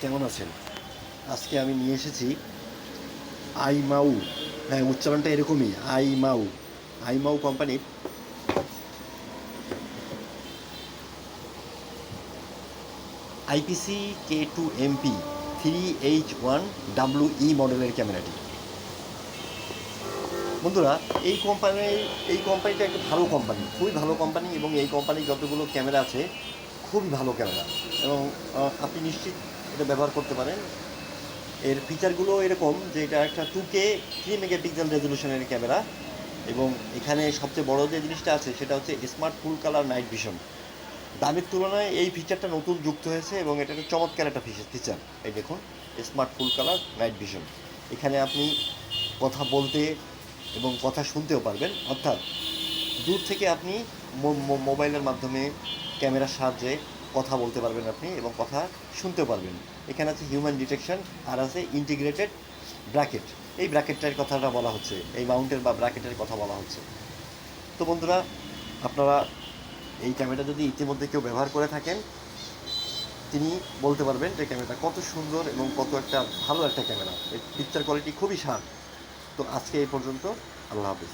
কেমন আছেন? আজকে আমি নিয়ে এসেছি আইমাউ। হ্যাঁ, উচ্চারণটা এরকমই, আইমাউ। আইমাউ কোম্পানির আইপিসি K2MP 3H1WE মডেলের ক্যামেরাটি। বন্ধুরা, এই কোম্পানিটা একটা ভালো কোম্পানি, খুবই ভালো কোম্পানি, এবং এই কোম্পানির যতগুলো ক্যামেরা আছে খুবই ভালো ক্যামেরা। এবং আপনি নিশ্চিত এটা ব্যবহার করতে পারেন। এর ফিচারগুলো এরকম যে এটা একটা 2K 3 মেগাপিক্সেল রেজলিউশনের ক্যামেরা, এবং এখানে সবচেয়ে বড় যে জিনিসটা আছে সেটা হচ্ছে smart full colour night vision. দামের তুলনায় এই ফিচারটা নতুন যুক্ত হয়েছে এবং এটা একটা চমৎকার একটা ফিচার। এই দেখুন, smart full colour night vision. এখানে আপনি কথা বলতে এবং কথা শুনতেও পারবেন, অর্থাৎ দূর থেকে আপনি মোবাইলের মাধ্যমে ক্যামেরার সাহায্যে কথা বলতে পারবেন আপনি, এবং কথা শুনতেও পারবেন। এখানে আছে হিউম্যান ডিটেকশন, আর আছে ইন্টিগ্রেটেড ব্র্যাকেট। এই ব্র্যাকেটটার কথাটা বলা হচ্ছে, এই মাউন্টের বা ব্র্যাকেটের কথা বলা হচ্ছে। তো বন্ধুরা, আপনারা এই ক্যামেরাটা যদি ইতিমধ্যে কেউ ব্যবহার করে থাকেন, তিনি বলতে পারবেন যে ক্যামেরাটা কত সুন্দর এবং কত একটা ভালো একটা ক্যামেরা। এর পিকচার কোয়ালিটি খুবই শার্প। তো আজকে এই পর্যন্ত। আল্লাহ হাফিজ।